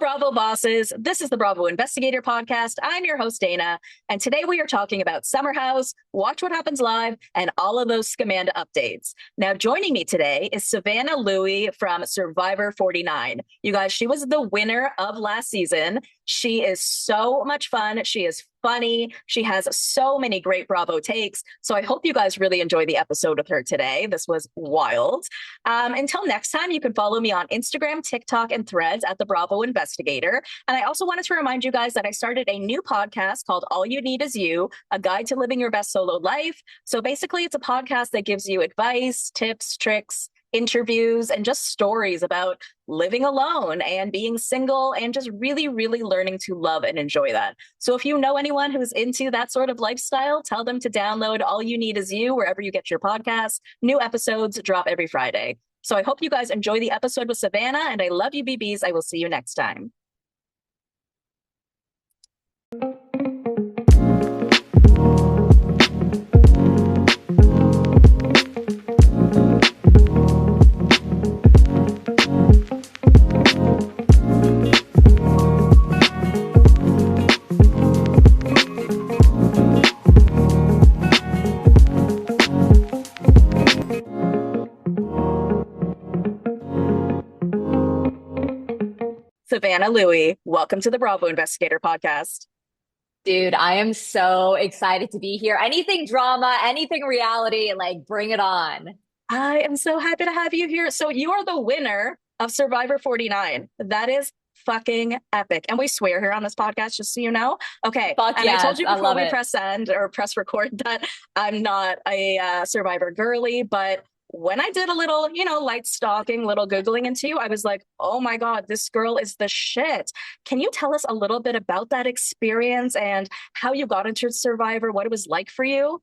Bravo bosses. This is the Bravo Investigator podcast. I'm your host, Dana, and today we are talking about Summer House, Watch What Happens Live, and all of those Scamanda updates. Now, joining me today is Savannah Louie from Survivor 49. You guys, she was the winner of last season. She is so much fun. She is funny. She has so many great Bravo takes. So I hope you guys really enjoy the episode with her today. This was wild. Until next time, you can follow me on Instagram, TikTok, and Threads at the Bravo Investigator. And I also wanted to remind you guys that I started a new podcast called All You Need Is You, a guide to living your best solo life. So basically, it's a podcast that gives you advice, tips, tricks, interviews, and just stories about living alone and being single and just really, really learning to love and enjoy that. So if you know anyone who's into that sort of lifestyle, tell them to download All You Need Is You wherever you get your podcasts. New episodes drop every Friday. So I hope you guys enjoy the episode with Savannah, and I love you, BBs. I will see you next time. Savannah Louie, welcome to the Bravo Investigator podcast. Dude, I am so excited to be here. Anything drama, anything reality, like bring it on. I am so happy to have you here. So you are the winner of Survivor 49. That is fucking epic. And we swear here on this podcast, just so you know. Okay. Fuck and yes, I told you before we it. press send or press record that I'm not a Survivor girly, but when I did a little, light stalking, little Googling into you, I was like, oh my God, this girl is the shit. Can you tell us a little bit about that experience and how you got into Survivor, what it was like for you?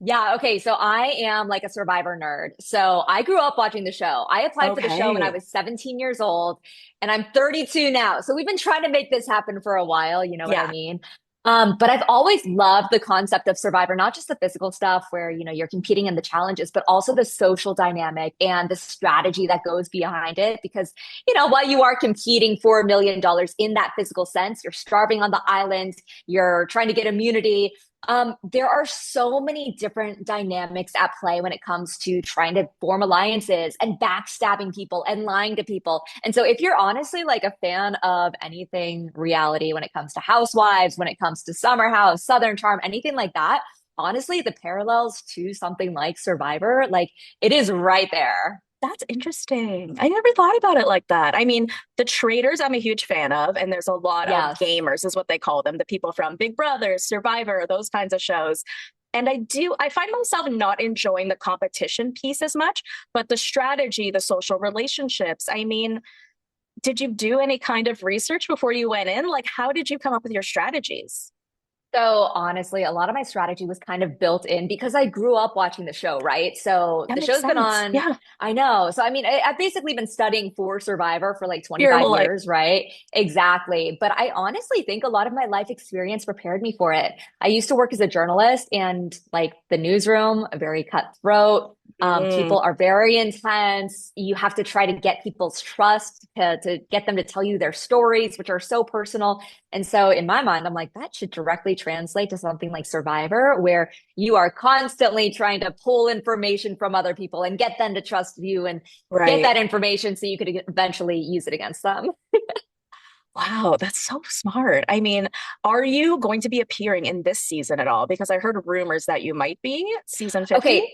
Yeah, okay. So I am like a Survivor nerd. So I grew up watching the show. I applied for the show when I Okay. was 17 years old, and I'm 32 now. So we've been trying to make this happen for a while, you know what I Yeah. mean? But I've always loved the concept of Survivor, not just the physical stuff where, you're competing in the challenges, but also the social dynamic and the strategy that goes behind it. Because, while you are competing for $1 million in that physical sense, you're starving on the island, you're trying to get immunity. There are so many different dynamics at play when it comes to trying to form alliances and backstabbing people and lying to people. And so if you're honestly like a fan of anything reality when it comes to Housewives, when it comes to Summer House, Southern Charm, anything like that, honestly, the parallels to something like Survivor, like it is right there. That's interesting. I never thought about it like that. I mean, the traders I'm a huge fan of, and there's a lot of Yes. gamers, is what they call them, the people from Big Brother, Survivor, those kinds of shows. And I find myself not enjoying the competition piece as much, but the strategy, the social relationships. I mean, did you do any kind of research before you went in? Like, how did you come up with your strategies? So honestly, a lot of my strategy was kind of built in because I grew up watching the show, right? So That the makes show's been sense. on, Yeah, I know. So I mean, I've basically been studying for Survivor for like your 25 whole life. years, right? Exactly. But I honestly think a lot of my life experience prepared me for it. I used to work as a journalist and like the newsroom, very cutthroat. Mm, People are very intense. You have to try to get people's trust to get them to tell you their stories, which are so personal. And so in my mind, I'm like, that should directly translate to something like Survivor, where you are constantly trying to pull information from other people and get them to trust you and get right. that information so you could eventually use it against them. Wow, that's so smart. I mean, are you going to be appearing in this season at all? Because I heard rumors that you might be season 50. Okay.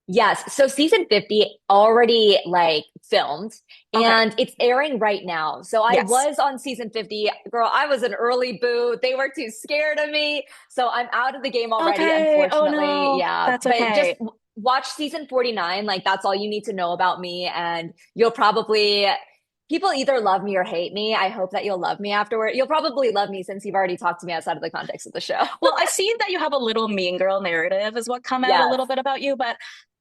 Yes. So season 50 already like filmed Okay. and it's airing right now. So I Yes. was on season 50. Girl, I was an early boo. They were too scared of me. So I'm out of the game already, Okay. Oh unfortunately. no, Yeah. that's But just okay. watch season 49. Like that's all you need to know about me. And you'll probably, people either love me or hate me. I hope that you'll love me afterward. You'll probably love me since you've already talked to me outside of the context of the show. Well, I see that you have a little mean girl narrative, is what come out a Yes. little bit about you, but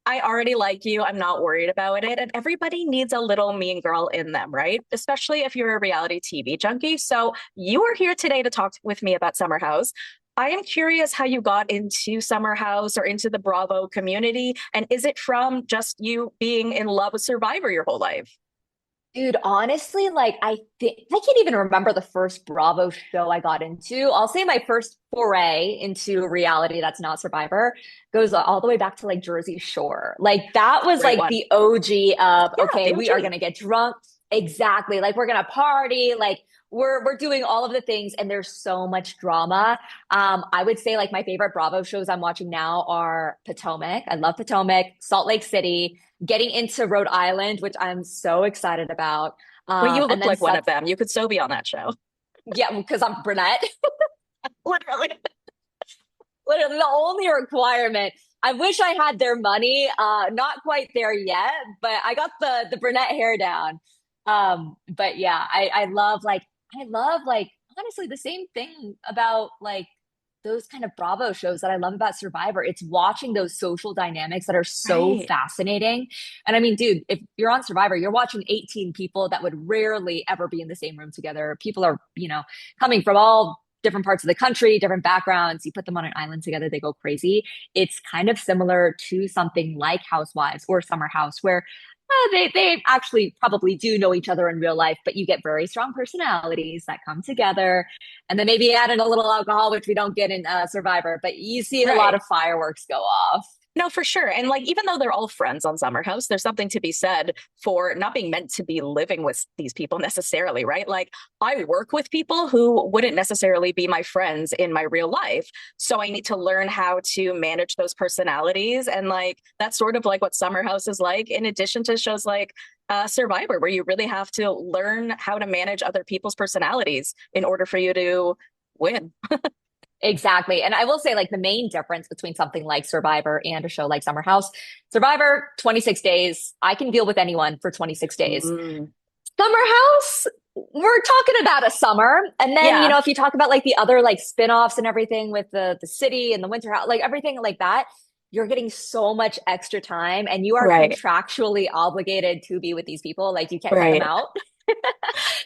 I already like you. I'm not worried about it. And everybody needs a little mean girl in them, right? Especially if you're a reality TV junkie. So you are here today to talk with me about Summer House. I am curious how you got into Summer House or into the Bravo community. And is it from just you being in love with Survivor your whole life? Dude, honestly, like I think I can't even remember the first Bravo show I got into. I'll say my first foray into reality that's not Survivor goes all the way back to like Jersey Shore. Like that was Great like one. the OG of Yeah, okay, the we are OG. gonna get drunk. Exactly. Like we're gonna party, like we're doing all of the things and there's so much drama. I would say like my favorite Bravo shows I'm watching now are Potomac. I love Potomac, Salt Lake City, getting into Rhode Island, which I'm so excited about. Well, you And look then like one of them. You could so be on that show. yeah, because I'm brunette. Literally. Literally the only requirement. I wish I had their money. Not quite there yet, but I got the brunette hair down. But yeah, I love like honestly the same thing about like those kind of Bravo shows that I love about Survivor. It's watching those social dynamics that are so Right. fascinating. And I mean, dude, if you're on Survivor, you're watching 18 people that would rarely ever be in the same room together. People are, coming from all different parts of the country, different backgrounds. You put them on an island together, they go crazy. It's kind of similar to something like Housewives or Summer House, where they actually probably do know each other in real life, but you get very strong personalities that come together. And then maybe add in a little alcohol, which we don't get in Survivor, but you see a lot Right. of fireworks go off. No, for sure. And like, even though they're all friends on Summer House, there's something to be said for not being meant to be living with these people necessarily, right? Like, I work with people who wouldn't necessarily be my friends in my real life. So I need to learn how to manage those personalities. And like, that's sort of like what Summer House is like, in addition to shows like Survivor, where you really have to learn how to manage other people's personalities in order for you to win. Exactly. And I will say, like, the main difference between something like Survivor and a show like Summer House, Survivor, 26 days. I can deal with anyone for 26 days. Mm. Summer House, we're talking about a summer. And then, Yeah, if you talk about like the other like spin-offs and everything with the city and the winter house, like everything like that, you're getting so much extra time and you are right, contractually obligated to be with these people. Like you can't cut them right. out.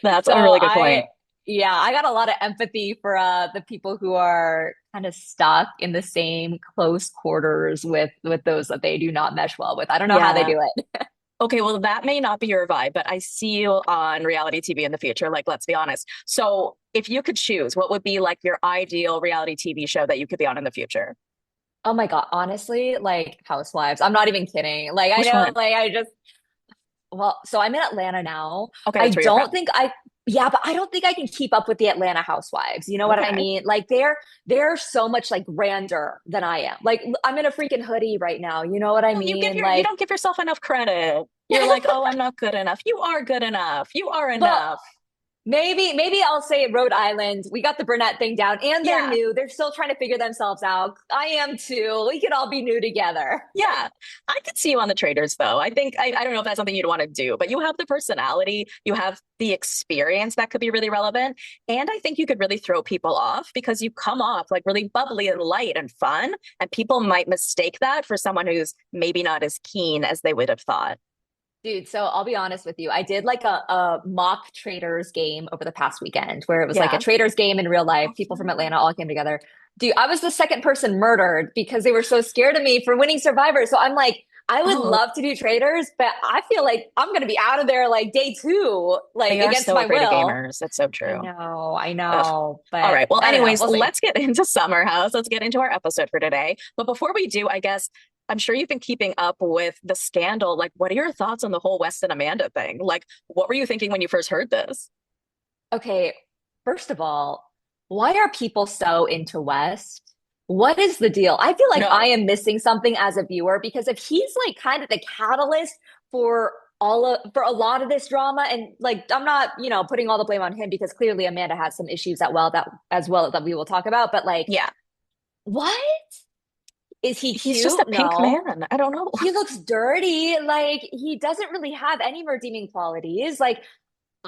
That's So a really good point. yeah, I got a lot of empathy for the people who are kind of stuck in the same close quarters with those that they do not mesh well with. I don't know how they Yeah. do it. Okay, well, that may not be your vibe, but I see you on reality TV in the future. Like, let's be honest. So, if you could choose, what would be like your ideal reality TV show that you could be on in the future? Oh my God, honestly, like Housewives. I'm not even kidding. Like I Which know, one? like I just so I'm in Atlanta now. Okay, I that's where you're don't from. think I yeah, but I don't think I can keep up with the Atlanta housewives. You know what I Okay. mean? Like they're so much like grander than I am. Like I'm in a freaking hoodie right now. You know what I Well, mean? you Like don't give yourself enough credit. You're like, oh, I'm not good enough. You are good enough. You are well, enough. maybe I'll say Rhode Island. We got the brunette thing down and they're Yeah. new. They're still trying to figure themselves out. I am too. We could all be new together. Yeah, I could see you on the traders though. I think I don't know if that's something you'd want to do, but you have the personality, you have the experience that could be really relevant. And I think you could really throw people off because you come off like really bubbly and light and fun. And people might mistake that for someone who's maybe not as keen as they would have thought. Dude, so I'll be honest with you. I did like a mock traders game over the past weekend where it was like a Yeah. traders game in real life. People from Atlanta all came together. Dude, I was the second person murdered because they were so scared of me for winning Survivor. So I'm like, I would Oh, love to do traders, but I feel like I'm going to be out of there like day two, like they are against so my afraid of will. gamers. That's so true. I Ugh. know, All but right. Well, I don't know. anyways, We'll see. let's get into Summer House. Let's get into our episode for today. But before we do, I guess I'm sure you've been keeping up with the scandal. Like, what are your thoughts on the whole West and Amanda thing? Like, what were you thinking when you first heard this? Okay, first of all, why are people so into West? What is the deal? I feel like I No. am missing something as a viewer because if he's like kind of the catalyst for for a lot of this drama, and like I'm not, putting all the blame on him because clearly Amanda has some issues that we will talk about, but like Yeah. what? Is he He's just a cute? pink No. man. I don't know. He looks dirty. Like he doesn't really have any redeeming qualities. Like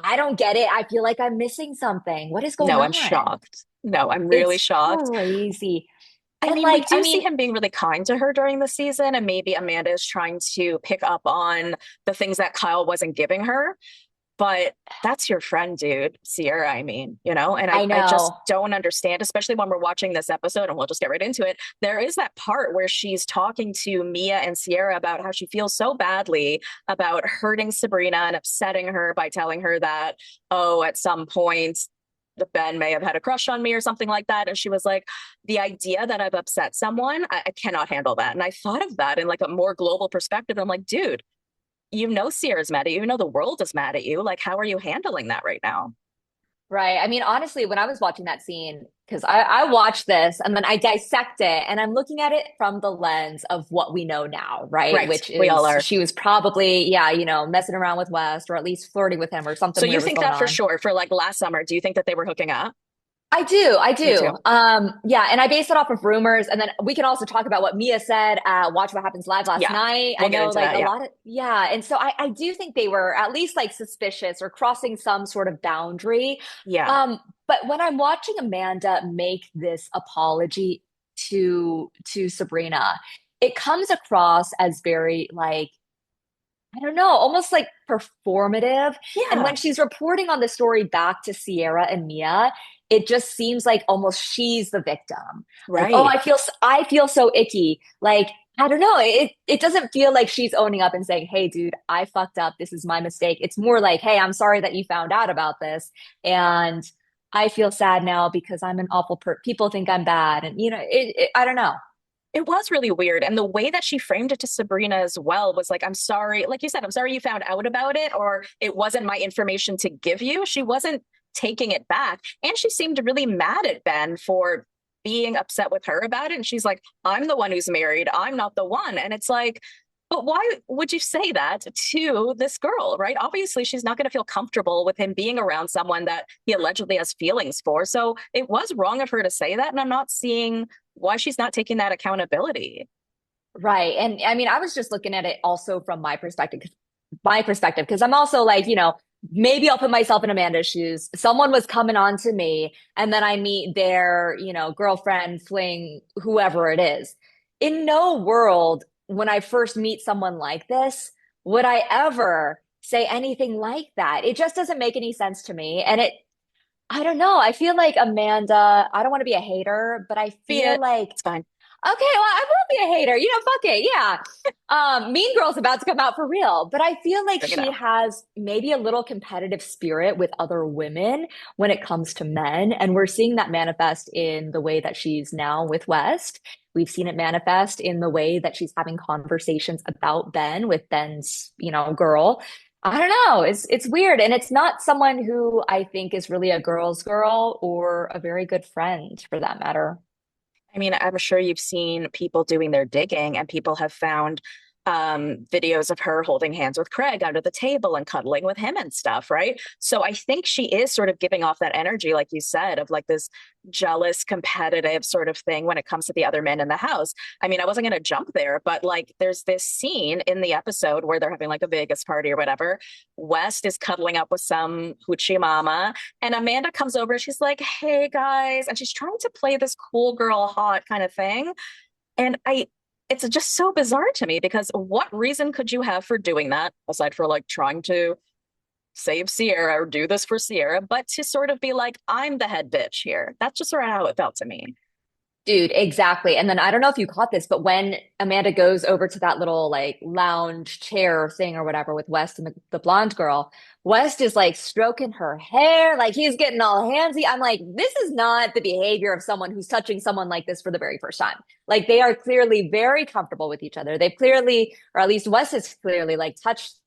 I don't get it. I feel like I'm missing something. What is going No, I'm on? shocked. No, I'm really It's shocked. crazy. I And mean, we like, I do see mean, him being really kind to her during the season, and maybe Amanda is trying to pick up on the things that Kyle wasn't giving her. But that's your friend, dude, Ciara, I mean, and I I just know. don't understand, especially when we're watching this episode, and we'll just get right into it. There is that part where she's talking to Mia and Ciara about how she feels so badly about hurting Sabrina and upsetting her by telling her that, oh, at some point, the Ben may have had a crush on me or something like that. And she was like, the idea that I've upset someone, I cannot handle that. And I thought of that in like a more global perspective. I'm like, dude, Ciara's mad at you. You know the world is mad at you. Like, how are you handling that right now? Right. I mean, honestly, when I was watching that scene, because I watched this and then I dissect it and I'm looking at it from the lens of what we know now, right? Right. Which We all is are. she was probably, yeah, messing around with West or at least flirting with him or So something you weird was think going that for on. sure for like last summer, do you think that they were hooking up? I do, I Me do. too. Yeah, and I base it off of rumors, and then we can also talk about what Mia said at Watch What Happens Live last Yeah. night. I We'll get know, into like that. a Yeah. lot of, yeah, and so I do think they were at least like suspicious or crossing some sort of boundary. Yeah. But when I'm watching Amanda make this apology to Sabrina, it comes across as very like I don't know, almost like performative. And Yeah. when she's reporting on the story back to Ciara and Mia, it just seems like almost she's the victim. Like, oh, Right. I feel so icky. Like, I don't know. It doesn't feel like she's owning up and saying, "Hey, dude, I fucked up. This is my mistake." It's more like, "Hey, I'm sorry that you found out about this, and I feel sad now because I'm an awful people think I'm bad." And I don't know. It was really weird. And the way that she framed it to Sabrina as well was like, I'm sorry. Like you said, I'm sorry you found out about it, or it wasn't my information to give you. She wasn't taking it back. And she seemed really mad at Ben for being upset with her about it. And she's like, I'm the one who's married. I'm not the one. And it's like, but why would you say that to this girl, right? Obviously, she's not going to feel comfortable with him being around someone that he allegedly has feelings for. So it was wrong of her to say that. And I'm not seeing why she's not taking that accountability. Right. And I mean, I was just looking at it also from my perspective, because I'm also like, maybe I'll put myself in Amanda's shoes. Someone was coming on to me, and then I meet their, girlfriend, fling, whoever it is. In no world, when I first meet someone like this, would I ever say anything like that. It just doesn't make any sense to me. And I don't know. I feel like Amanda, I don't want to be a hater, but I Be feel it. like It's fine. okay, well, I will be a hater. Fuck it. Yeah. Mean Girl's about to come out for real, but I feel like Bring it she out. has maybe a little competitive spirit with other women when it comes to men. And we're seeing that manifest in the way that she's now with West. We've seen it manifest in the way that she's having conversations about Ben with Ben's, girl. I don't know. It's weird. And it's not someone who I think is really a girl's girl or a very good friend for that matter. I mean, I'm sure you've seen people doing their digging, and people have found videos of her holding hands with Craig under the table and cuddling with him and stuff, right? So I think she is sort of giving off that energy, like you said, of like this jealous, competitive sort of thing when it comes to the other men in the house. I mean, I wasn't going to jump there, but like there's this scene in the episode where they're having like a Vegas party or whatever. West is cuddling up with some hoochie mama, and Amanda comes over and she's like, hey guys. And she's trying to play this cool girl hot kind of thing. And it's just so bizarre to me because what reason could you have for doing that aside for like trying to save Ciara or do this for Ciara, but to sort of be like, I'm the head bitch here. That's just sort of how it felt to me. Dude, exactly. And then I don't know if you caught this, but when Amanda goes over to that little like lounge chair thing or whatever with West and the blonde girl, West is like stroking her hair, like he's getting all handsy. I'm like, this is not the behavior of someone who's touching someone like this for the very first time. Like they are clearly very comfortable with each other. They've clearly, or at least West has clearly like touched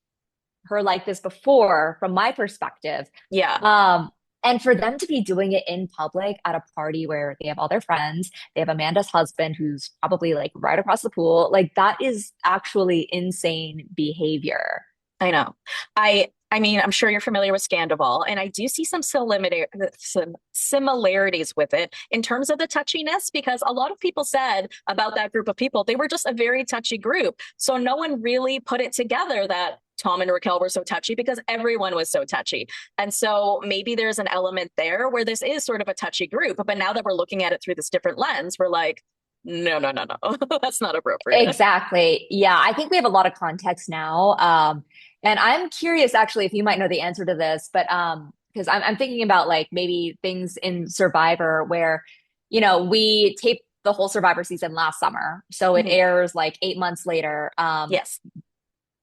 her like this before from my perspective. Yeah. And for them to be doing it in public at a party where they have all their friends, they have Amanda's husband who's probably like right across the pool, like that is actually insane behavior. I know. I mean, I'm sure you're familiar with Scamandoval, and I do see some similarities with it in terms of the touchiness, because a lot of people said about that group of people, they were just a very touchy group. So no one really put it together that Tom and Raquel were so touchy because everyone was so touchy. And so maybe there's an element there where this is sort of a touchy group. But now that we're looking at it through this different lens, we're like, no, no, no, no. That's not appropriate. Exactly. Yeah, I think we have a lot of context now. And I'm curious, actually, if you might know the answer to this, but because I'm thinking about like maybe things in Survivor where, we taped the whole Survivor season last summer, so it Mhm. airs like 8 months later. Yes.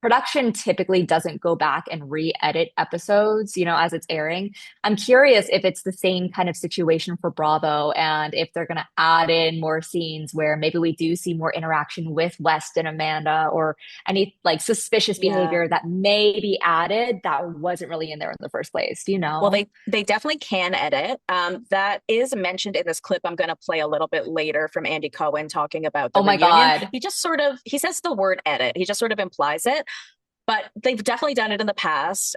Production typically doesn't go back and re-edit episodes, as it's airing. I'm curious if it's the same kind of situation for Bravo and if they're going to add in more scenes where maybe we do see more interaction with West and Amanda or any like suspicious Yeah. behavior that may be added that wasn't really in there in the first place. Do you Well, know? they definitely can edit. That is mentioned in this clip I'm going to play a little bit later from Andy Cohen talking about the Oh my reunion. God. He just sort of he says the word edit. He just sort of implies it, but they've definitely done it in the past.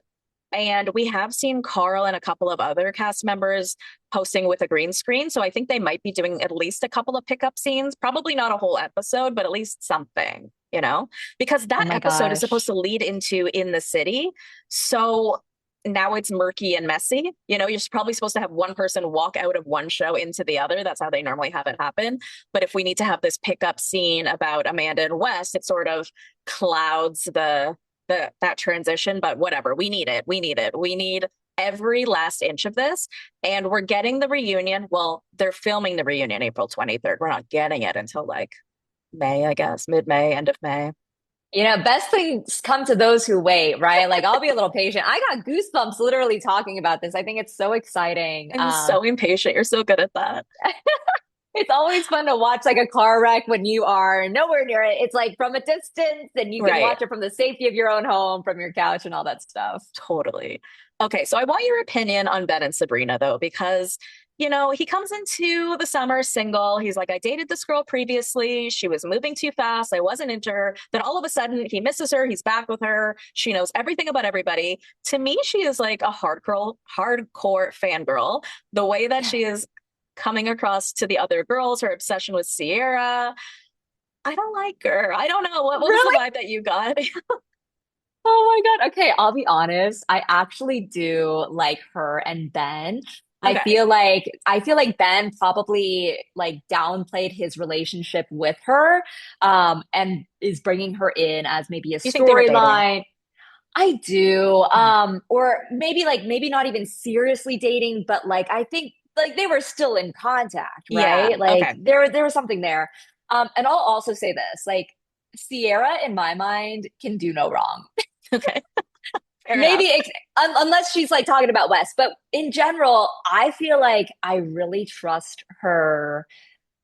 And we have seen Carl and a couple of other cast members posting with a green screen. So I think they might be doing at least a couple of pickup scenes, probably not a whole episode, but at least something, because Oh that my episode is supposed gosh. to lead into In the City. So now it's murky and messy. You're probably supposed to have one person walk out of one show into the other. That's how they normally have it happen. But if we need to have this pickup scene about Amanda and West, it sort of clouds that transition, but whatever. We need it. We need it. We need every last inch of this. And we're getting the reunion. Well, they're filming the reunion April 23rd. We're not getting it until like May, I guess, mid-May, end of May. Best things come to those who wait, right? Like I'll be a little patient. I got goosebumps literally talking about this. I think it's so exciting. I'm so impatient. You're so good at that. It's always fun to watch like a car wreck when you are nowhere near it. It's like from a distance and you can Right. watch it from the safety of your own home, from your couch and all that stuff. Totally. Okay, so I want your opinion on Ben and Sabrina, though, because, he comes into the summer single. He's like, I dated this girl previously. She was moving too fast. I wasn't into her. Then all of a sudden, he misses her. He's back with her. She knows everything about everybody. To me, she is like a hardcore fangirl. The way that she is coming across to the other girls, her obsession with Ciara. I don't like her. I don't know. What was the Really? vibe that you got? Oh my God. Okay, I'll be honest. I actually do like her and Ben. Okay. I feel like Ben probably like downplayed his relationship with her and is bringing her in as maybe a You think they were dating? storyline. I do. Mhm. Or maybe not even seriously dating, but like I think like they were still in contact, Yeah. right? Like Okay. there was something there. And I'll also say this, like Ciara in my mind can do no wrong. Okay. Fair enough. Maybe unless she's like talking about West, but in general, I feel like I really trust her.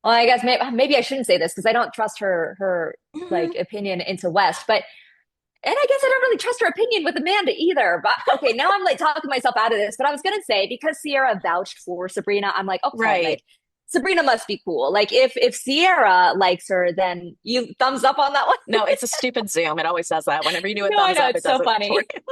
Well, I guess maybe I shouldn't say this because I don't trust her like Mhm. opinion into West, but and I guess I don't really trust her opinion with Amanda either. But okay, now I'm like talking myself out of this. But I was gonna say because Ciara vouched for Sabrina, I'm like, okay, Right. like Sabrina must be cool. Like if Ciara likes her, then you thumbs up on that one. No, it's a stupid Zoom. It always says that. Whenever you do a No, I thumbs know up, it it's so doesn't funny. work. It's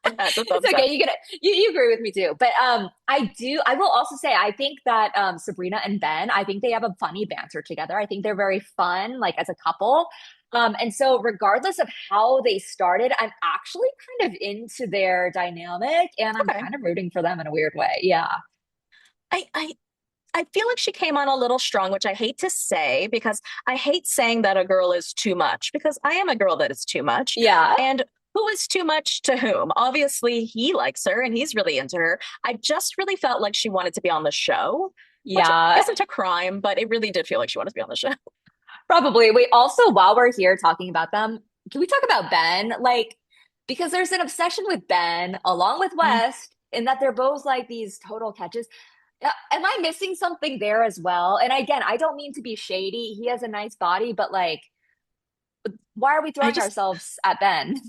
a It's thumbs okay. up. You agree with me too. But I will also say I think that Sabrina and Ben, I think they have a funny banter together. I think they're very fun, like as a couple. And so regardless of how they started, I'm actually kind of into their dynamic and I'm Okay. kind of rooting for them in a weird way. Yeah. I, I I feel like she came on a little strong, which I hate to say because I hate saying that a girl is too much because I am a girl that is too much. Yeah. And who is too much to whom? Obviously, he likes her and he's really into her. I just really felt like she wanted to be on the show, which Yeah. isn't a crime, but it really did feel like she wanted to be on the show. Probably. Wait, also, while we're here talking about them, can we talk about Ben? Like, because there's an obsession with Ben along with Mm. West in that they're both like these total catches. Am I missing something there as well? And again, I don't mean to be shady. He has a nice body, but like, why are we I throwing just ourselves at Ben?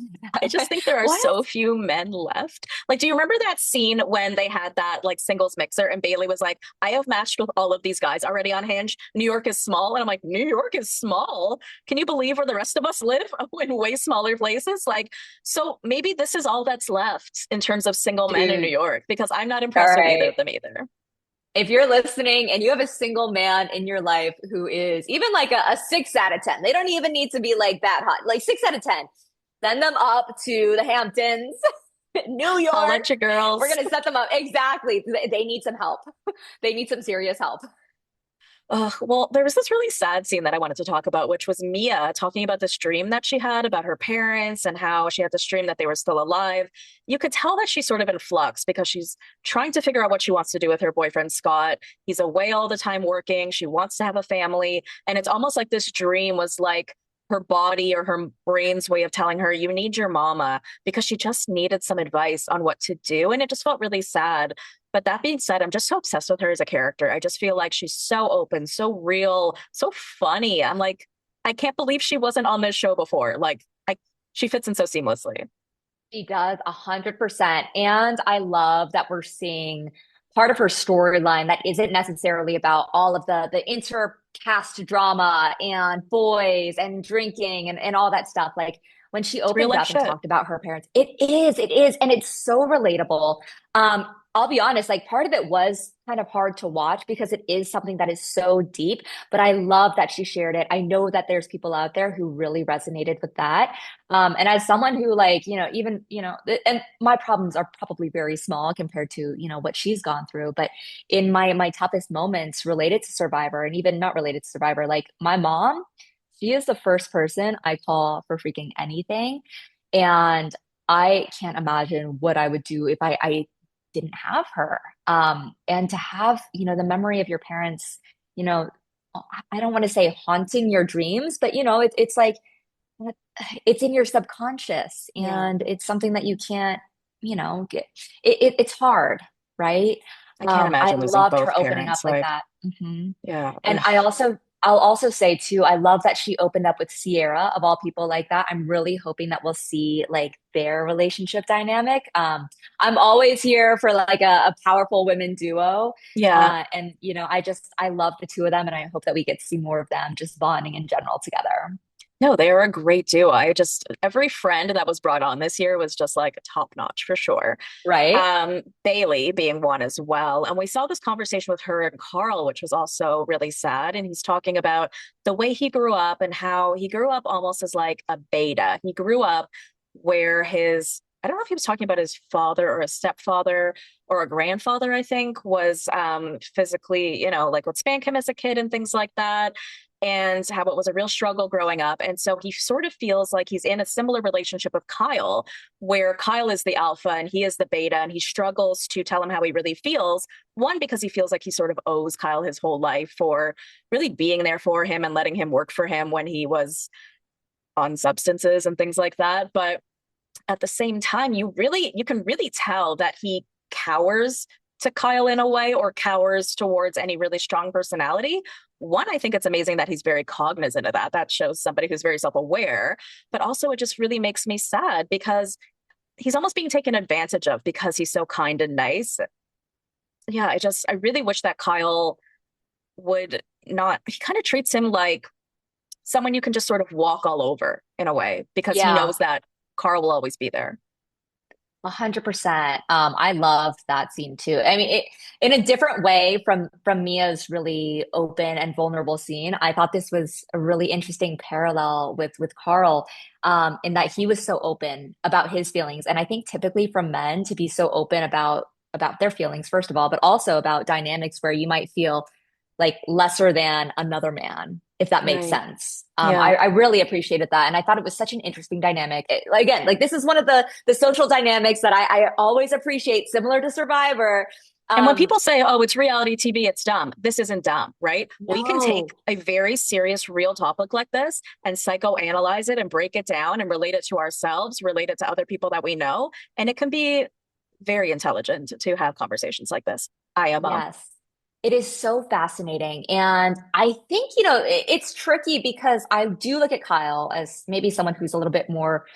I just think there are What? so few men left. Like, do you remember that scene when they had that like singles mixer and Bailey was like, I have matched with all of these guys already on Hinge. New York is small. And I'm like, New York is small. Can you believe where the rest of us live in way smaller places? Like, so maybe this is all that's left in terms of single men in New Dude, York because I'm not all impressed with either right. of them either. If you're listening and you have a single man in your life who is even like a 6 out of 10, they don't even need to be like that hot, like 6 out of 10. Send them up to the Hamptons, New I'll York. let you We're girls. going to set them up. Exactly. They need some help. They need some serious help. Well, there was this really sad scene that I wanted to talk about, which was Mia talking about this dream that she had about her parents and how she had this dream that they were still alive. You could tell that she's sort of in flux because she's trying to figure out what she wants to do with her boyfriend, Scott. He's away all the time working. She wants to have a family. And it's almost like this dream was like her body or her brain's way of telling her, you need your mama, because she just needed some advice on what to do. And it just felt really sad. But that being said, I'm just so obsessed with her as a character. I just feel like she's so open, so real, so funny. I'm like, I can't believe she wasn't on this show before. She fits in so seamlessly. She does 100%. And I love that we're seeing part of her storyline that isn't necessarily about all of the intercast drama and boys and drinking and all that stuff. Like when she It's real opened life up and shit. talked about her parents, it is, and it's so relatable. I'll be honest, like part of it was kind of hard to watch because it is something that is so deep, but I love that she shared it. I know that there's people out there who really resonated with that. And as someone who like, even, and my problems are probably very small compared to, what she's gone through, but in my toughest moments related to Survivor and even not related to Survivor, like my mom, she is the first person I call for freaking anything. And I can't imagine what I would do if I didn't have her. And to have, the memory of your parents, you know, I don't want to say haunting your dreams, but it's like it's in your subconscious Yeah, and it's something that you can't, get it's hard, right? I can't I imagine losing loved both her opening up parents. like Like, that. yeah, And ugh. I'll also say too, I love that she opened up with Ciara of all people like that. I'm really hoping that we'll see like their relationship dynamic. I'm always here for like a powerful women duo. Yeah. And I love the two of them and I hope that we get to see more of them just bonding in general together. No, they are a great duo. Every friend that was brought on this year was just like top notch for sure. Right? Bailey being one as well. And we saw this conversation with her and Carl, which was also really sad. And he's talking about the way he grew up and how he grew up almost as like a beta. He grew up where I don't know if he was talking about his father or a stepfather or a grandfather, I think, was physically, like would spank him as a kid and things like that, and how it was a real struggle growing up. And so he sort of feels like he's in a similar relationship with Kyle, where Kyle is the alpha and he is the beta, and he struggles to tell him how he really feels. One, because he feels like he sort of owes Kyle his whole life for really being there for him and letting him work for him when he was on substances and things like that. But at the same time, you can really tell that he cowers to Kyle in a way, or cowers towards any really strong personality. One, I think it's amazing that he's very cognizant of that. That shows somebody who's very self-aware, but also it just really makes me sad because he's almost being taken advantage of because he's so kind and nice. Yeah, I really wish that Kyle would not, he kind of treats him like someone you can just sort of walk all over in a way because he Yeah. knows that Carl will always be there. 100%. I loved that scene too. I mean, in a different way from Mia's really open and vulnerable scene. I thought this was a really interesting parallel with Carl, in that he was so open about his feelings. And I think typically from men to be so open about their feelings, first of all, but also about dynamics where you might feel like lesser than another man, if that makes Right. sense. Yeah. I really appreciated that. And I thought it was such an interesting dynamic. Again, like this is one of the social dynamics that I always appreciate, similar to Survivor. And when Um, people say, oh, it's reality TV, it's dumb, this isn't dumb, right? We can take no, a very serious, real topic like this and psychoanalyze it and break it down and relate it to ourselves, relate it to other people that we know. And it can be very intelligent to have conversations like this. I am yes. It is so fascinating. And I think, it's tricky because I do look at Kyle as maybe someone who's a little bit more,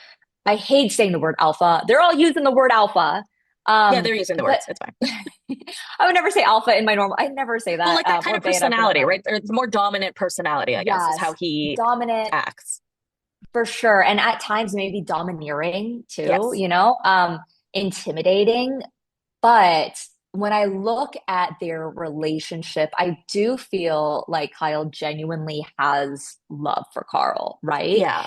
I hate saying the word alpha. They're all using the word alpha. Yeah, they're using the But words. It's fine. I would never say alpha in my normal, I never say Well, that, like that kind or of beta for that personality, right? matter. Or the more dominant personality, I guess, is how Yes. he Dominant acts. for sure. And at times maybe domineering too, Yes. intimidating. But when I look at their relationship, I do feel like Kyle genuinely has love for Carl, right? Yeah.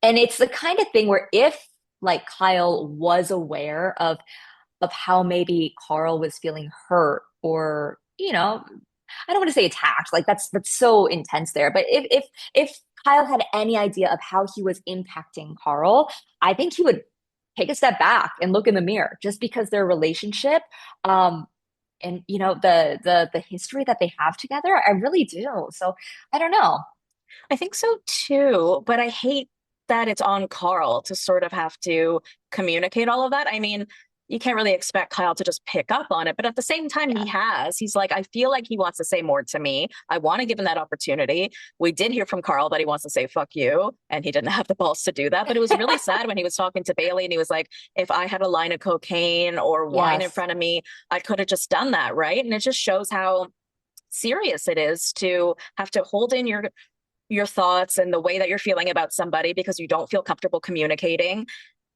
And it's the kind of thing where if like Kyle was aware of how maybe Carl was feeling hurt or, I don't want to say attacked, like that's so intense there. But if Kyle had any idea of how he was impacting Carl, I think he would take a step back and look in the mirror just because their relationship, um, and the history that they have together, I really do. So I don't know. I think so too, but I hate that it's on Carl to sort of have to communicate all of that. I mean, you can't really expect Kyle to just pick up on it, but at the same time, he Yeah. has. He's like, I feel like he wants to say more to me. I want to give him that opportunity. We did hear from Carl that he wants to say fuck you, and he didn't have the balls to do that. But it was really sad when he was talking to Bailey and he was like, if I had a line of cocaine or wine in Yes. front of me, I could have just done that, right? And it just shows how serious it is to have to hold in your thoughts and the way that you're feeling about somebody because you don't feel comfortable communicating.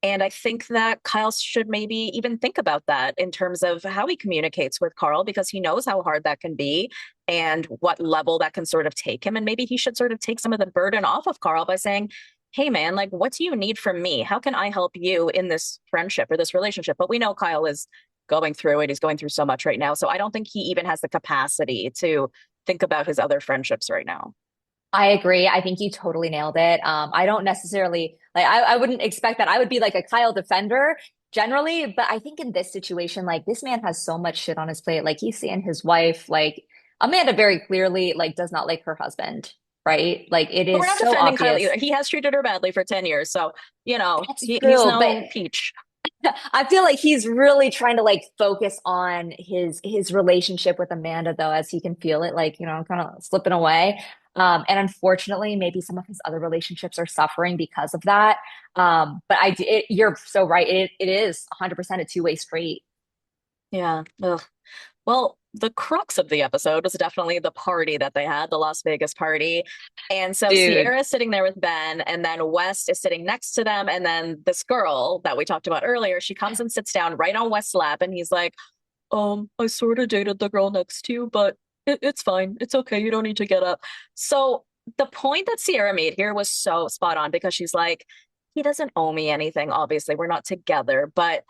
And I think that Kyle should maybe even think about that in terms of how he communicates with Carl because he knows how hard that can be and what level that can sort of take him. And maybe he should sort of take some of the burden off of Carl by saying, hey, man, like, what do you need from me? How can I help you in this friendship or this relationship? But we know Kyle is going through it. He's going through so much right now. So I don't think he even has the capacity to think about his other friendships right now. I agree. I think you totally nailed it. I don't necessarily like I wouldn't expect that I would be like a Kyle defender generally, but I think in this situation, like this man has so much shit on his plate. Like he's seeing his wife, like Amanda very clearly like does not like her husband, right? Like it But we're is not so defending Kyle obvious. either. He has treated her badly for 10 years. So, That's he's true, but no peach. I feel like he's really trying to like focus on his relationship with Amanda though, as he can feel it like, kind of slipping away. And unfortunately, maybe some of his other relationships are suffering because of that. But you're so right. It is 100% a two-way street. Yeah. Ugh. Well, the crux of the episode was definitely the party that they had, the Las Vegas party. And so Dude, Ciara is sitting there with Ben, and then West is sitting next to them. And then this girl that we talked about earlier, she comes and sits down right on West's lap, and he's like, I sort of dated the girl next to you, but it's fine. It's okay. You don't need to get up. So the point that Ciara made here was so spot on because she's like, he doesn't owe me anything. Obviously, we're not together, but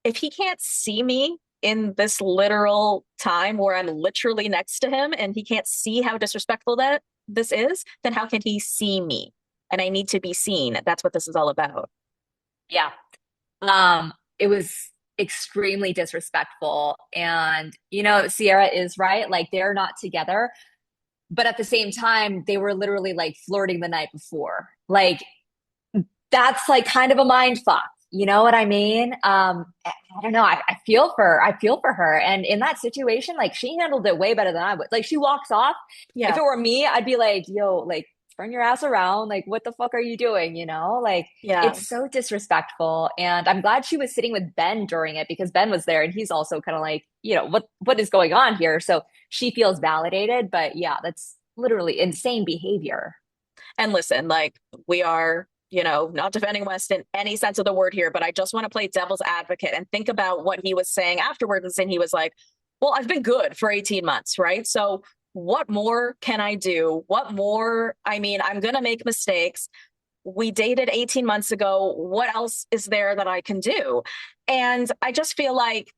if he can't see me in this literal time where I'm literally next to him and he can't see how disrespectful that this is, then how can he see me? And I need to be seen. That's what this is all about. yeah. It was extremely disrespectful. And, Sierra is right. Like they're not together. But at the same time, they were literally like flirting the night before. Like that's like kind of a mind fuck. You know what I mean? I don't know. I feel for her. And in that situation, like she handled it way better than I would. Like she walks off. If Yeah. it were me, I'd be like, yo, like turn your ass around. Like, what the fuck are you doing? Like Yeah. it's so disrespectful. And I'm glad she was sitting with Ben during it because Ben was there and he's also kind of like, what is going on here? So she feels validated. But yeah, that's literally insane behavior. And listen, like we are, not defending West in any sense of the word here, but I just want to play devil's advocate and think about what he was saying afterwards. And he was like, well, I've been good for 18 months, right? So what more can I do? What more? I mean, I'm going to make mistakes. We dated 18 months ago. What else is there that I can do? And I just feel like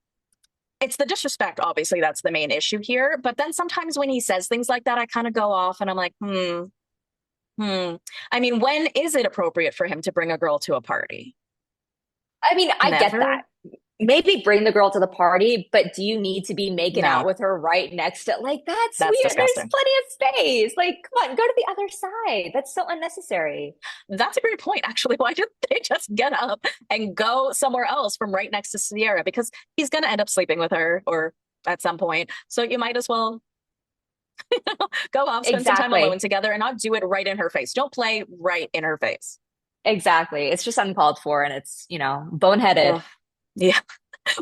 it's the disrespect. Obviously, that's the main issue here. But then sometimes when he says things like that, I kind of go off and I'm like, Hmm. I mean, when is it appropriate for him to bring a girl to a party? I mean, I get Never? that. Maybe bring the girl to the party, but do you need to be making out No, with her right next to like that's that's weird. There's disgusting. plenty of space. Like, come on, go to the other side. That's so unnecessary. That's a great point, actually. Why didn't they just get up and go somewhere else from right next to Sierra? Because he's going to end up sleeping with her or at some point. So you might as well go off, spend some time alone Exactly. together and not do it right in her face. Don't play right in her face. Exactly. It's just uncalled for and it's, boneheaded. Ugh. Yeah.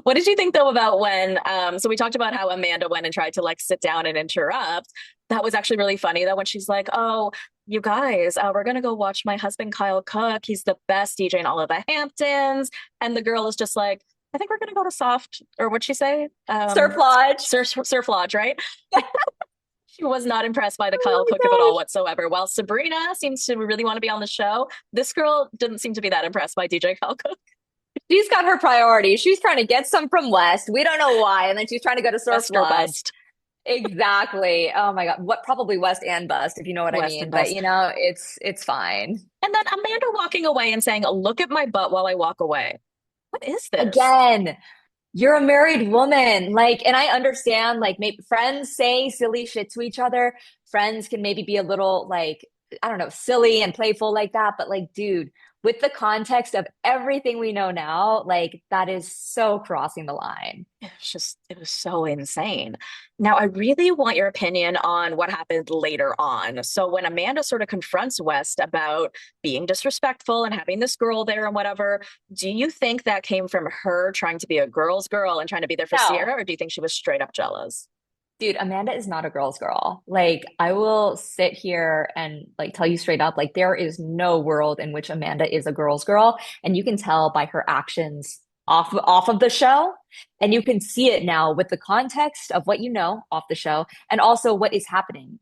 What did you think though about when so we talked about how Amanda went and tried to like sit down and interrupt. That was actually really funny though when she's like, "Oh, you guys, we're gonna go watch my husband Kyle cook. He's the best DJ in all of the Hamptons." And the girl is just like, "I think we're gonna go to Soft or what'd she say? Surf Lodge. Surf Lodge, right?" She was not impressed by the Kyle Oh cook of it my all gosh. whatsoever. While Sabrina seems to really want to be on the show, this girl didn't seem to be that impressed by DJ Kyle cook. She's got her priorities. She's trying to get some from West. We don't know why. And then she's trying to go to Surf Best or Lodge. bust. Exactly. Oh my God. What probably West and Bust, if you know what I West and mean. But Best. it's fine. And then Amanda walking away and saying, "Look at my butt while I walk away." What is this? Again, you're a married woman. Like, and I understand, like, maybe friends say silly shit to each other. Friends can maybe be a little like, I don't know, silly and playful like that. But like, dude, with the context of everything we know now, like that is so crossing the line. It was so insane. Now, I really want your opinion on what happened later on. So, when Amanda sort of confronts West about being disrespectful and having this girl there and whatever, do you think that came from her trying to be a girl's girl and trying to be there for Ciara, No. or do you think she was straight up jealous? Dude, Amanda is not a girl's girl. Like, I will sit here and like tell you straight up, like, there is no world in which Amanda is a girl's girl. And you can tell by her actions off of the show. And you can see it now with the context of what you know off the show and also what is happening.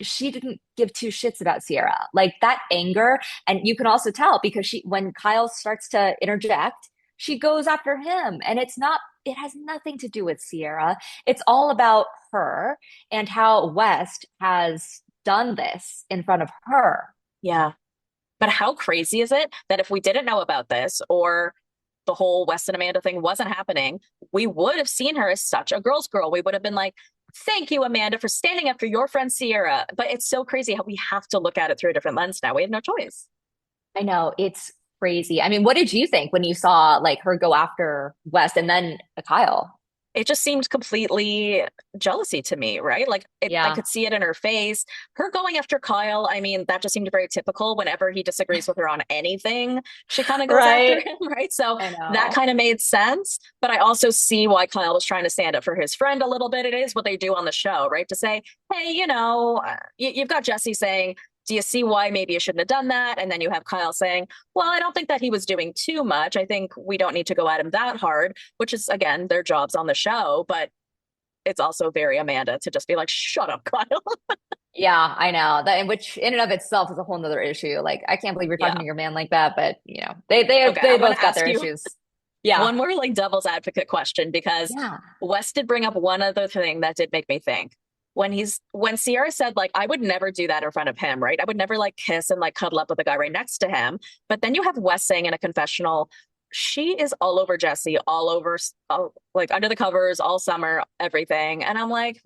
She didn't give two shits about Ciara. Like that anger, and you can also tell because when Kyle starts to interject, she goes after him. And it has nothing to do with Ciara. It's all about her and how West has done this in front of her. Yeah. But how crazy is it that if we didn't know about this or the whole West and Amanda thing wasn't happening, we would have seen her as such a girl's girl. We would have been like, thank you, Amanda, for standing up for your friend Ciara. But it's so crazy how we have to look at it through a different lens now. We have no choice. I know it's crazy. I mean, what did you think when you saw like her go after West and then Kyle? It just seemed completely jealousy to me, right? I Yeah. could see it in her face. Her going after Kyle, I mean, that just seemed very typical. Whenever he disagrees with her on anything, she kind of goes after Right. him, right? So I that know. kind of made sense. But I also see why Kyle was trying to stand up for his friend a little bit. It is what they do on the show, right? To say, hey, you've got Jesse saying, do you see why maybe you shouldn't have done that? And then you have Kyle saying, well, I don't think that he was doing too much. I think we don't need to go at him that hard, which is, again, their jobs on the show. But it's also very Amanda to just be like, shut up, Kyle. Yeah, I know that, which in and of itself is a whole nother issue. Like, I can't believe you're talking Yeah. to your man like that, but they Okay. I they want both to got ask their you issues. Yeah, one more like devil's advocate question because yeah. Wes did bring up one other thing that did make me think. When Ciara said like I would never do that in front of him, right? I would never like kiss and like cuddle up with the guy right next to him. But then you have Wes saying in a confessional, she is all over Jesse, all over like under the covers all summer, everything. And I'm like,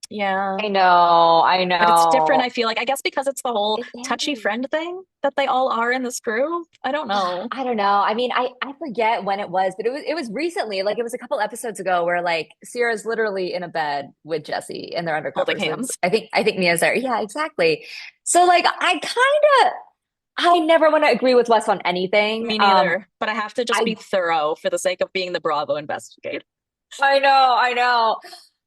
yeah. I know, I But it's different, know. I feel like. I guess because it's the whole It touchy is. friend thing that they all are in this group. I don't know. I don't know. I mean, I forget when it was, but it was recently. Like it was a couple episodes ago where like Sierra's literally in a bed with Jesse and they're Holding undercover. So hands. I think Mia's there. Yeah, exactly. So like I never want to agree with Wes on anything. Me neither. But I have to just be I thorough for the sake of being the Bravo investigator. I know, I know.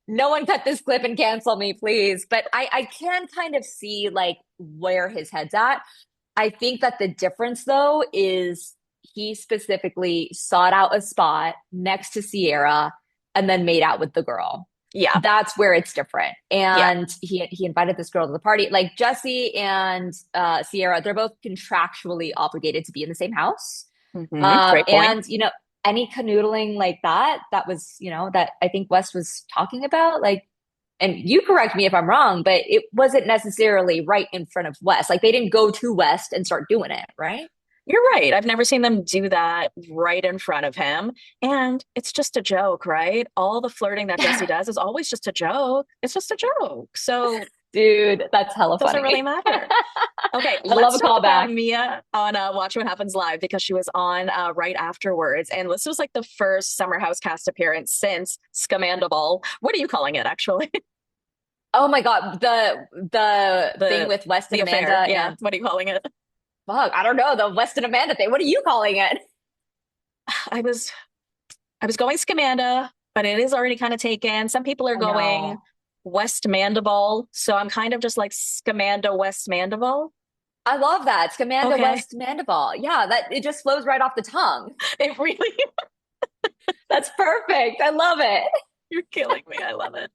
No one cut this clip and cancel me, please. But I can kind of see like where his head's at. I think that the difference though is he specifically sought out a spot next to Ciara and then made out with the girl. Yeah. That's where it's different. Yeah. And he invited this girl to the party. Like Jesse and Ciara, they're both contractually obligated to be in the same house. Great point. And any canoodling like that was, that I think Wes was talking about, like, and you correct me if I'm wrong, but it wasn't necessarily right in front of West. Like they didn't go to West and start doing it, right? You're right. I've never seen them do that right in front of him. And it's just a joke, right? All the flirting that Jesse does is always just a joke. It's just a joke. So it Dude, that's hella doesn't really funny. matter. Okay, I love let's a talk about callback. Mia on Watch What Happens Live because she was on right afterwards. And this was like the first Summer House cast appearance since Scamandoval. What are you calling it, actually? Oh my God, the thing the with West the and Amanda affair. Yeah. and What are you calling it? fuck, I don't know, the West and Amanda thing. What are you calling it? I was I was going Scamanda, but it is already kind of taken. Some people are I going know. West Mandival. So I'm kind of just like Scamanda West Mandival. I love that. Scamanda Okay. West Mandival. Yeah, that it just flows right off the tongue. It really That's perfect. I love it. You're killing me. I love it.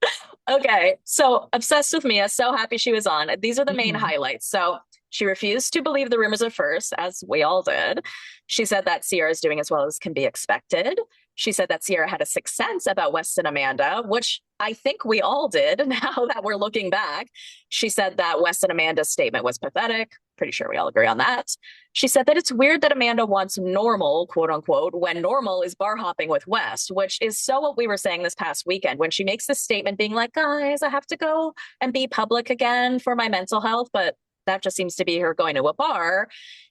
Okay. So obsessed with Mia. So happy she was on. These are the main Mhm. highlights. So she refused to believe the rumors at first, as we all did. She said that Ciara is doing as well as can be expected. She said that Ciara had a sixth sense about West and Amanda, which I think we all did now that we're looking back. She said that Wes and Amanda's statement was pathetic. Pretty sure we all agree on that. She said that it's weird that Amanda wants normal, quote unquote, when normal is bar hopping with Wes, which is so what we were saying this past weekend when she makes this statement being like, guys, I have to go and be public again for my mental health. But that just seems to be her going to a bar.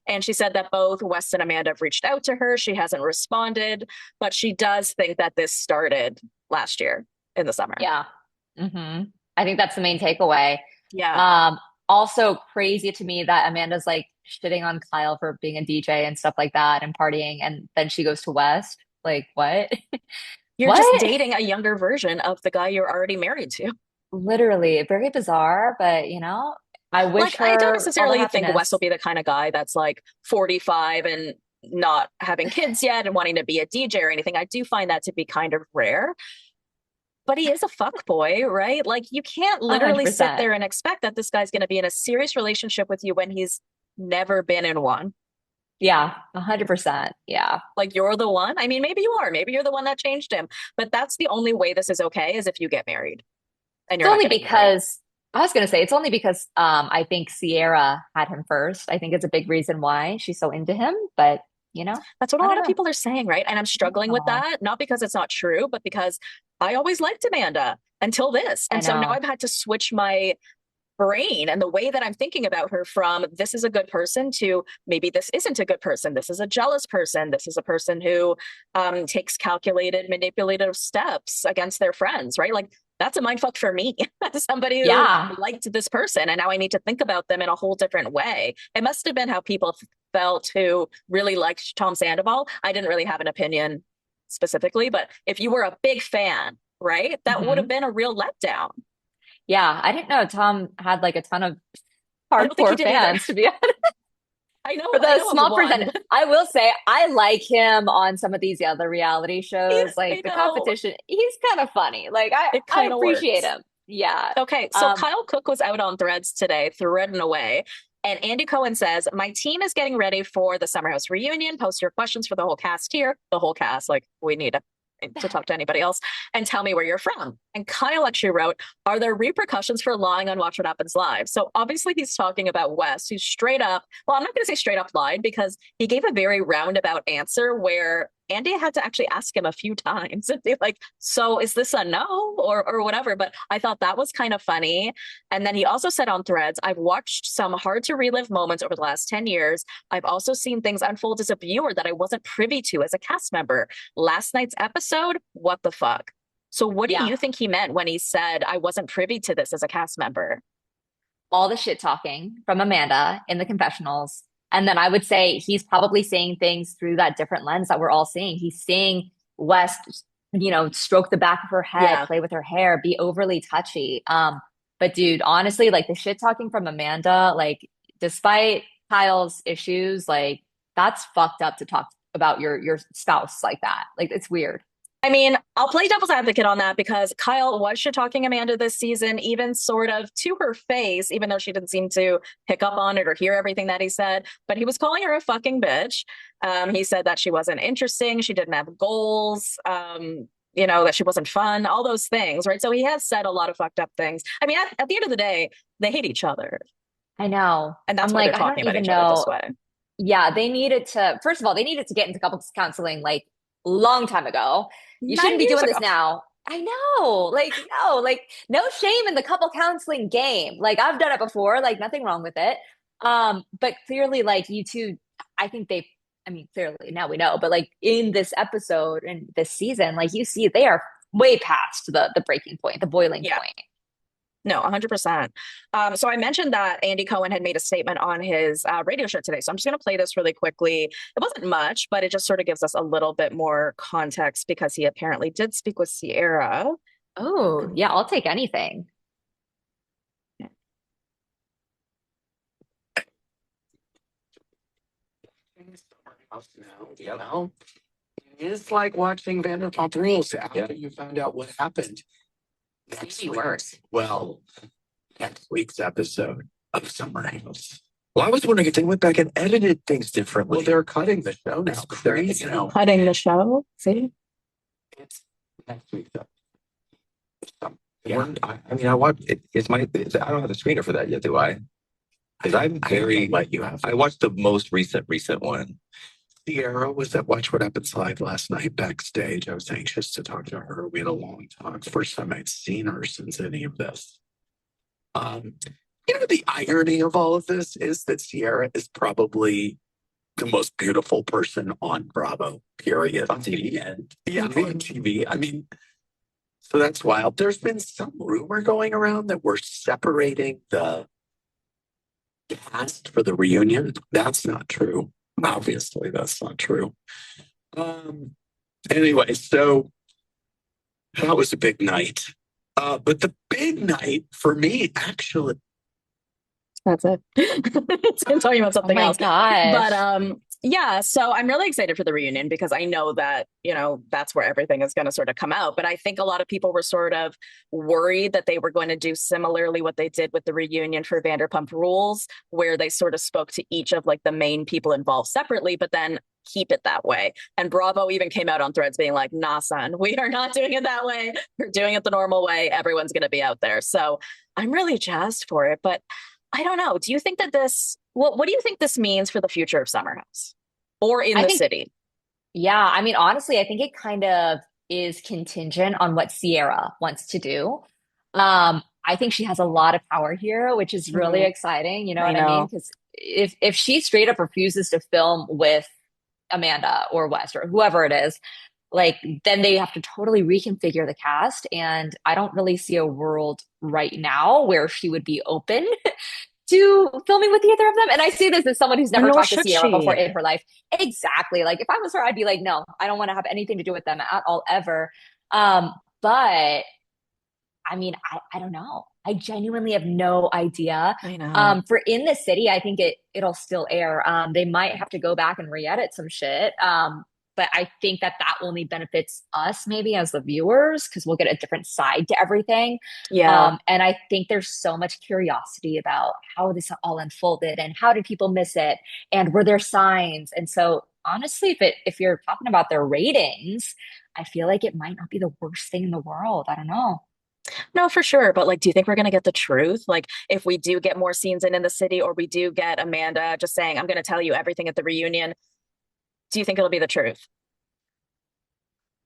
And she said that both Wes and Amanda have reached out to her. She hasn't responded, but she does think that this started last year in the summer. Yeah. I think that's the main takeaway. Yeah. Also crazy to me that Amanda's like shitting on Kyle for being a DJ and stuff like that and partying, and then she goes to West. Like, what? You're just What? dating a younger version of the guy you're already married to. Literally, very bizarre, but I wish Like, I don't her all the necessarily think Wes will happiness. be the kind of guy that's like 45 and not having kids yet and wanting to be a DJ or anything. I do find that to be kind of rare. But he is a fuck boy, right? Like you can't literally sit 100%. there and expect that this guy's going to be in a serious relationship with you when he's never been in one. Yeah, 100%. Yeah. Like you're the one. I mean, maybe you are. Maybe you're the one that changed him. But that's the only way this is okay is if you get married and It's you're not only getting married. because I was gonna say it's only because I think Ciara had him first. I think it's a big reason why she's so into him, but That's what a I lot don't of know. people are saying, right? And I'm struggling with Oh, that, not because it's not true, but because I always liked Amanda until this. I And so now know. I've had to switch my brain and the way that I'm thinking about her from this is a good person to maybe this isn't a good person. This is a jealous person. This is a person who takes calculated, manipulative steps against their friends, right? Like that's a mindfuck for me as somebody who Yeah. liked this person. And now I need to think about them in a whole different way. It must have been how people felt who really liked Tom Sandoval. I didn't really have an opinion specifically, but if you were a big fan, right, that would have hmm been a real letdown. Yeah. I didn't know Tom had like a ton of I don't think he hardcore did either. fans, to be honest. For I the know of small one. percentage, I will say I like him on some of these other reality shows, I like the know. competition. He's kind of funny. Like It I kind of appreciate works. him. Yeah. Okay, so Um, Kyle Cook was out on Threads today, threading away. And Andy Cohen says, my team is getting ready for the Summer House reunion. Post your questions for the whole cast here. The whole cast, like we need to talk to anybody else and tell me where you're from. And Kyle actually wrote, are there repercussions for lying on Watch What Happens Live? So obviously he's talking about Wes, who's straight up, well, I'm not going to say straight up lied because he gave a very roundabout answer where Andy had to actually ask him a few times and be like, so is this a no or whatever? But I thought that was kind of funny. And then he also said on Threads, I've watched some hard to relive moments over the last 10 years. I've also seen things unfold as a viewer that I wasn't privy to as a cast member. Last night's episode, what the fuck? So what do yeah. you think he meant when he said I wasn't privy to this as a cast member? All the shit talking from Amanda in the confessionals. And then I would say he's probably seeing things through that different lens that we're all seeing. He's seeing West, stroke the back of her head, Yeah. play with her hair, be overly touchy. But dude, honestly, like the shit talking from Amanda, like despite Kyle's issues, like that's fucked up to talk about your spouse like that. Like it's weird. I mean, I'll play devil's advocate on that because Kyle was shit talking Amanda this season, even sort of to her face, even though she didn't seem to pick up on it or hear everything that he said. But he was calling her a fucking bitch. He said that she wasn't interesting, she didn't have goals, that she wasn't fun, all those things, right? So he has said a lot of fucked up things. I mean, at the end of the day, they hate each other. I know. And I'm that's why they're like, I talking don't about even each other this know. way. Yeah, first of all, they needed to get into couples counseling like long time ago. You shouldn't Nine be years doing ago. this now. I know. No shame in the couple counseling game. Like I've done it before, like nothing wrong with it. But clearly like you two, I think I mean, clearly now we know, but like in this episode and this season, like you see they are way past the breaking point, the boiling Yeah. point. No, 100%. So I mentioned that Andy Cohen had made a statement on his radio show today. So I'm just going to play this really quickly. It wasn't much, but it just sort of gives us a little bit more context because he apparently did speak with Ciara. Oh, yeah, I'll take anything. It's like watching Vanderpump Rules after you found out what happened. Next week, well, next week's episode of Summer House. Well, I was wondering if they went back and edited things differently. Well, they're cutting the show now. But they're, Cutting the show. See? it's next week's episode. Yeah, I mean, I watched it. I don't have the screener for that yet, do I? Because I'm very like you have. I watched the most recent one. Ciara was at Watch What Happens Live last night backstage. I was anxious to talk to her. We had a long talk. First time I'd seen her since any of this. Um, the irony of all of this is that Ciara is probably the most beautiful person on Bravo, period. On TV. And yeah, on TV. I mean, so that's wild. There's been some rumor going around that we're separating the cast for the reunion. That's not true. Obviously, that's not true. Anyway, so that was a big night. But the big night for me, actually. That's it. I'm talking about something else. Gosh. But yeah, so I'm really excited for the reunion because I know that, that's where everything is going to sort of come out. But I think a lot of people were sort of worried that they were going to do similarly what they did with the reunion for Vanderpump Rules, where they sort of spoke to each of like the main people involved separately, but then keep it that way. And Bravo even came out on Threads being like, nah, son, we are not doing it that way. We're doing it the normal way. Everyone's going to be out there. So I'm really jazzed for it. But I don't know. Do you think that what do you think this means for the future of Summer House or in the city? Yeah, I mean, honestly, I think it kind of is contingent on what Ciara wants to do. I think she has a lot of power here, which is really exciting. You know what I mean? Because if she straight up refuses to film with Amanda or West or whoever it is, like then they have to totally reconfigure the cast. And I don't really see a world right now where she would be open to filming with either of them. And I say this as someone who's never talked to Ciara before in her life. Exactly. Like if I was her, I'd be like, no, I don't want to have anything to do with them at all, ever. But I mean, I don't know. I genuinely have no idea. I know. For In the City, I think it'll still air. They might have to go back and re-edit some shit. But I think that only benefits us maybe as the viewers because we'll get a different side to everything. Yeah. And I think there's so much curiosity about how this all unfolded and how did people miss it and were there signs? And so honestly, if you're talking about their ratings, I feel like it might not be the worst thing in the world. I don't know. No, for sure. But like, do you think we're going to get the truth? Like if we do get more scenes in the city or we do get Amanda just saying, I'm going to tell you everything at the reunion. Do you think it'll be the truth?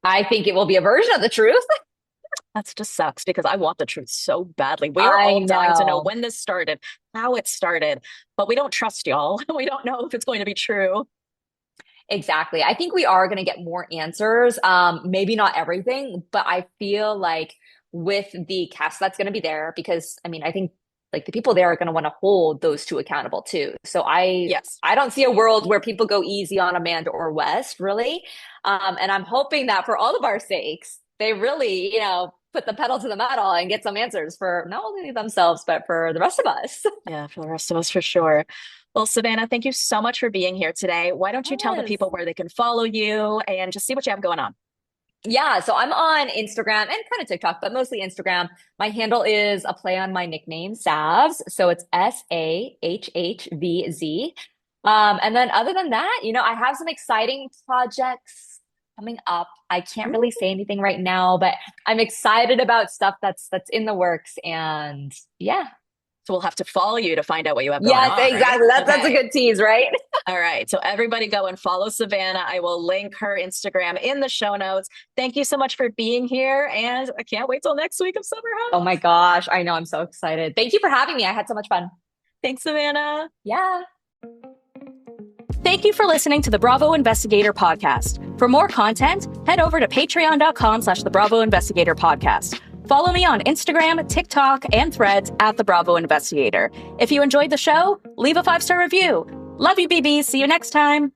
I think it will be a version of the truth. That just sucks because I want the truth so badly. We are all dying to know when this started, how it started, but we don't trust y'all. We don't know if it's going to be true. Exactly. I think we are going to get more answers. Maybe not everything, but I feel like with the cast that's going to be there, because I mean, I think like the people there are going to want to hold those two accountable too. So I don't see a world where people go easy on Amanda or West, really. And I'm hoping that for all of our sakes, they really, put the pedal to the metal and get some answers for not only themselves, but for the rest of us. Yeah, for the rest of us, for sure. Well, Savannah, thank you so much for being here today. Why don't you tell the people where they can follow you and just see what you have going on? Yeah, so I'm on Instagram and kind of TikTok, but mostly Instagram. My handle is a play on my nickname, Savs. So it's SAHHVZ. And then other than that, I have some exciting projects coming up. I can't really say anything right now, but I'm excited about stuff that's in the works. And yeah. So we'll have to follow you to find out what you have going on. Yes, exactly. Right? That's a good tease, right? All right. So everybody go and follow Savannah. I will link her Instagram in the show notes. Thank you so much for being here. And I can't wait till next week of Summer House. Oh my gosh. I know. I'm so excited. Thank you for having me. I had so much fun. Thanks, Savannah. Yeah. Thank you for listening to the Bravo Investigator podcast. For more content, head over to patreon.com/the Bravo Investigator podcast. Follow me on Instagram, TikTok, and Threads at The Bravo Investigator. If you enjoyed the show, leave a 5-star review. Love you, BB. See you next time.